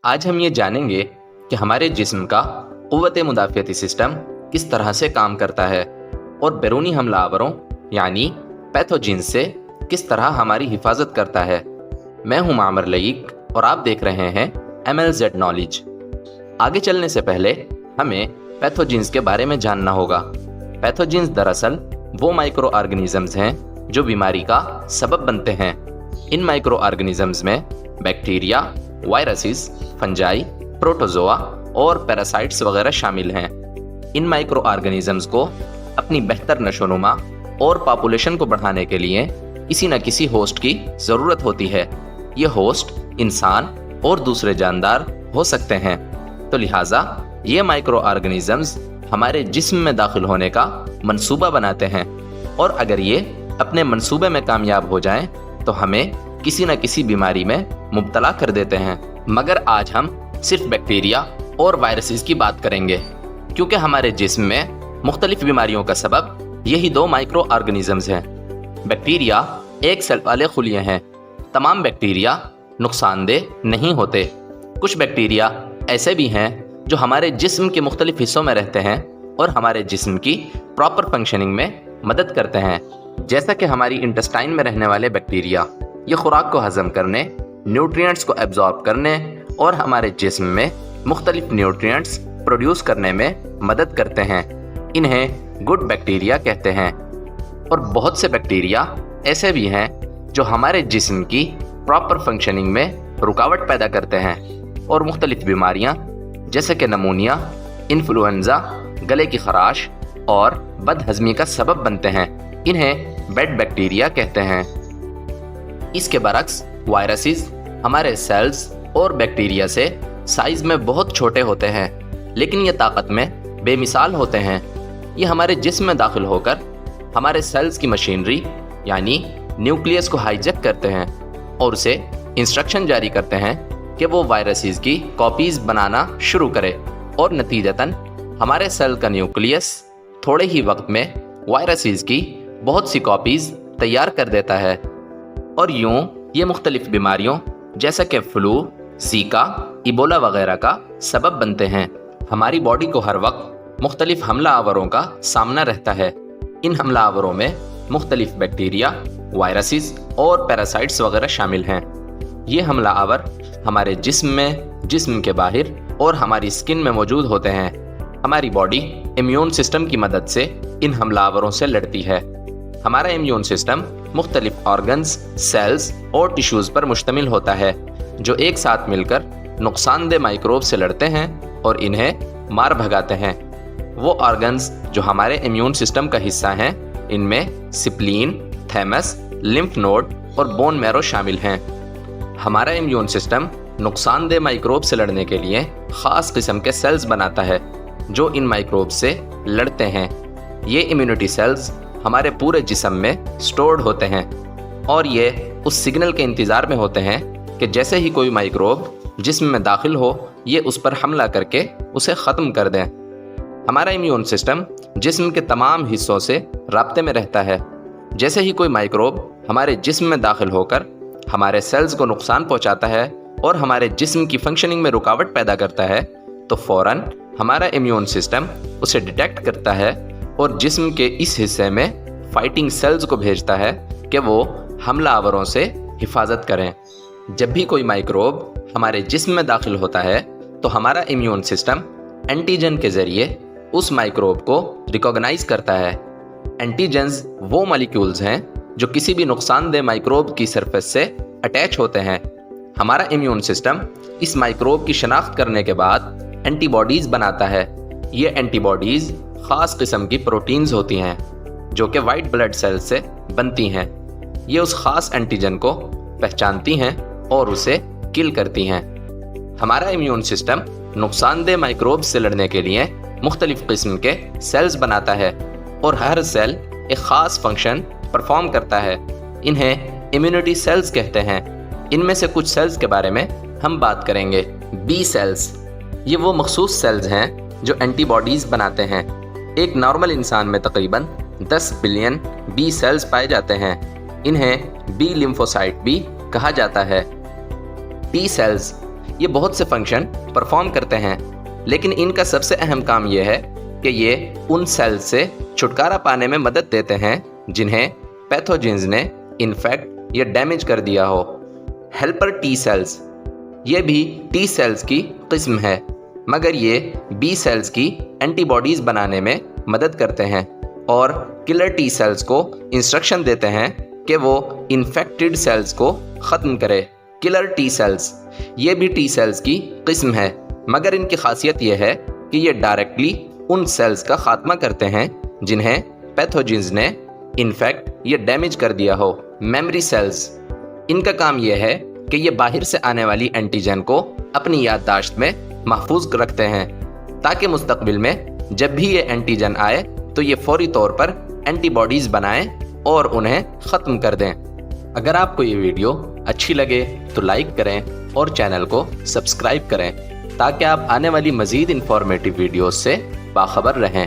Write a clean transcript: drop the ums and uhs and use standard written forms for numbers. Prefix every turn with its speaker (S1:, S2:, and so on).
S1: آج ہم یہ جانیں گے کہ ہمارے جسم کا قوت مدافعتی سسٹم کس طرح سے کام کرتا ہے اور بیرونی حملہ آوروں یعنی پیتھوجنز سے کس طرح ہماری حفاظت کرتا ہے۔ میں ہوں معمر لعیق اور آپ دیکھ رہے ہیں MLZ نالج۔ آگے چلنے سے پہلے ہمیں پیتھوجنز کے بارے میں جاننا ہوگا۔ پیتھوجنز دراصل وہ مائکرو آرگنیزمز ہیں جو بیماری کا سبب بنتے ہیں۔ ان مائکرو آرگنیزمز میں بیکٹیریا، وائرسز، فنجائی، پروٹوزوا اور پیراسائٹس وغیرہ شامل ہیں۔ ان مائکرو آرگنیزمز کو اپنی بہتر نشو و نما اور پاپولیشن کو بڑھانے کے لیے کسی نہ کسی ہوسٹ کی ضرورت ہوتی ہے۔ یہ ہوسٹ انسان اور دوسرے جاندار ہو سکتے ہیں، تو لہٰذا یہ مائکرو آرگنیزمز ہمارے جسم میں داخل ہونے کا منصوبہ بناتے ہیں، اور اگر یہ اپنے منصوبے میں کامیاب ہو جائیں تو ہمیں کسی نہ کسی بیماری میں مبتلا کر دیتے ہیں۔ مگر آج ہم صرف بیکٹیریا اور وائرسز کی بات کریں گے، کیونکہ ہمارے جسم میں مختلف بیماریوں کا سبب یہی دو مائکرو آرگنیزمز ہیں۔ بیکٹیریا ایک سیل والے خلیے ہیں۔ تمام بیکٹیریا نقصان دہ نہیں ہوتے۔ کچھ بیکٹیریا ایسے بھی ہیں جو ہمارے جسم کے مختلف حصوں میں رہتے ہیں اور ہمارے جسم کی پراپر فنکشننگ میں مدد کرتے ہیں، جیسا کہ ہماری انٹسٹائن میں رہنے والے بیکٹیریا۔ یہ خوراک کو ہضم کرنے، نیوٹرینٹس کو ایبزارب کرنے اور ہمارے جسم میں مختلف نیوٹرینٹس پروڈیوس کرنے میں مدد کرتے ہیں۔ انہیں گڈ بیکٹیریا کہتے ہیں۔ اور بہت سے بیکٹیریا ایسے بھی ہیں جو ہمارے جسم کی پراپر فنکشننگ میں رکاوٹ پیدا کرتے ہیں اور مختلف بیماریاں جیسے کہ نمونیا، انفلوئنزا، گلے کی خراش اور بد ہضمی کا سبب بنتے ہیں۔ انہیں بیڈ بیکٹیریا کہتے ہیں۔ اس کے برعکس وائرسز ہمارے سیلز اور بیکٹیریا سے سائز میں بہت چھوٹے ہوتے ہیں، لیکن یہ طاقت میں بے مثال ہوتے ہیں۔ یہ ہمارے جسم میں داخل ہو کر ہمارے سیلز کی مشینری یعنی نیوکلیس کو ہائیجیک کرتے ہیں اور اسے انسٹرکشن جاری کرتے ہیں کہ وہ وائرسز کی کاپیز بنانا شروع کرے، اور نتیجتاً ہمارے سیل کا نیوکلیس تھوڑے ہی وقت میں وائرسز کی بہت سی کاپیز تیار کر دیتا ہے، اور یوں یہ مختلف بیماریوں جیسا کہ فلو، زیکا، ایبولا وغیرہ کا سبب بنتے ہیں۔ ہماری باڈی کو ہر وقت مختلف حملہ آوروں کا سامنا رہتا ہے۔ ان حملہ آوروں میں مختلف بیکٹیریا، وائرسز اور پیراسائٹس وغیرہ شامل ہیں۔ یہ حملہ آور ہمارے جسم میں، جسم کے باہر اور ہماری اسکن میں موجود ہوتے ہیں۔ ہماری باڈی امیون سسٹم کی مدد سے ان حملہ آوروں سے لڑتی ہے۔ ہمارا امیون سسٹم مختلف آرگنز، سیلز اور ٹیشوز پر مشتمل ہوتا ہے جو ایک ساتھ مل کر نقصان دہ مائکروب سے لڑتے ہیں اور انہیں مار بھگاتے ہیں۔ وہ آرگنز جو ہمارے امیون سسٹم کا حصہ ہیں، ان میں سپلین، تھیمس، لمف نوڈ اور بون میرو شامل ہیں۔ ہمارا امیون سسٹم نقصان دہ مائکروب سے لڑنے کے لیے خاص قسم کے سیلز بناتا ہے جو ان مائکروب سے لڑتے ہیں۔ یہ امیونٹی سیلز ہمارے پورے جسم میں سٹورڈ ہوتے ہیں، اور یہ اس سگنل کے انتظار میں ہوتے ہیں کہ جیسے ہی کوئی مائکروب جسم میں داخل ہو، یہ اس پر حملہ کر کے اسے ختم کر دیں۔ ہمارا امیون سسٹم جسم کے تمام حصوں سے رابطے میں رہتا ہے۔ جیسے ہی کوئی مائکروب ہمارے جسم میں داخل ہو کر ہمارے سیلز کو نقصان پہنچاتا ہے اور ہمارے جسم کی فنکشننگ میں رکاوٹ پیدا کرتا ہے، تو فوراً ہمارا امیون سسٹم اسے ڈیٹیکٹ کرتا ہے اور جسم کے اس حصے میں فائٹنگ سیلز کو بھیجتا ہے کہ وہ حملہ آوروں سے حفاظت کریں۔ جب بھی کوئی مائکروب ہمارے جسم میں داخل ہوتا ہے تو ہمارا امیون سسٹم اینٹیجن کے ذریعے اس مائکروب کو ریکوگنائز کرتا ہے۔ اینٹیجنز وہ مالیکیولز ہیں جو کسی بھی نقصان دہ مائکروب کی سرفیس سے اٹیچ ہوتے ہیں۔ ہمارا امیون سسٹم اس مائکروب کی شناخت کرنے کے بعد اینٹی باڈیز بناتا ہے۔ یہ اینٹی باڈیز خاص قسم کی پروٹینز ہوتی ہیں جو کہ وائٹ بلڈ سیل سے بنتی ہیں۔ یہ اس خاص اینٹیجن کو پہچانتی ہیں اور اسے کل کرتی ہیں۔ ہمارا امیون سسٹم نقصان دہ مائکروب سے لڑنے کے لیے مختلف قسم کے سیلز بناتا ہے، اور ہر سیل ایک خاص فنکشن پرفارم کرتا ہے۔ انہیں امیونٹی سیلز کہتے ہیں۔ ان میں سے کچھ سیلز کے بارے میں ہم بات کریں گے۔ بی سیلز، یہ وہ مخصوص سیلز ہیں جو اینٹی باڈیز بناتے ہیں۔ ایک نارمل انسان میں تقریباً 10 بلین بی سیلز پائے جاتے ہیں۔ انہیں بی لیمفوسائٹ بھی کہا جاتا ہے۔ ٹی سیلز، یہ بہت سے فنکشن پرفارم کرتے ہیں، لیکن ان کا سب سے اہم کام یہ ہے کہ یہ ان سیلز سے چھٹکارا پانے میں مدد دیتے ہیں جنہیں پیتھوجنز نے انفیکٹ یا ڈیمیج کر دیا ہو۔ ہیلپر ٹی سیلز، یہ بھی ٹی سیلز کی قسم ہے، مگر یہ بی سیلز کی اینٹی باڈیز بنانے میں مدد کرتے ہیں اور کلر ٹی سیلز کو انسٹرکشن دیتے ہیں کہ وہ انفیکٹڈ سیلز کو ختم کرے۔ کلر ٹی سیلز، یہ بھی ٹی سیلز کی قسم ہے، مگر ان کی خاصیت یہ ہے کہ یہ ڈائریکٹلی ان سیلز کا خاتمہ کرتے ہیں جنہیں پیتھوجنز نے انفیکٹ یا ڈیمیج کر دیا ہو۔ میموری سیلز، ان کا کام یہ ہے کہ یہ باہر سے آنے والی اینٹیجن کو اپنی یادداشت میں محفوظ رکھتے ہیں تاکہ مستقبل میں جب بھی یہ اینٹیجن آئے تو یہ فوری طور پر اینٹی باڈیز بنائیں اور انہیں ختم کر دیں۔ اگر آپ کو یہ ویڈیو اچھی لگے تو لائک کریں اور چینل کو سبسکرائب کریں تاکہ آپ آنے والی مزید انفارمیٹیو ویڈیوز سے باخبر رہیں۔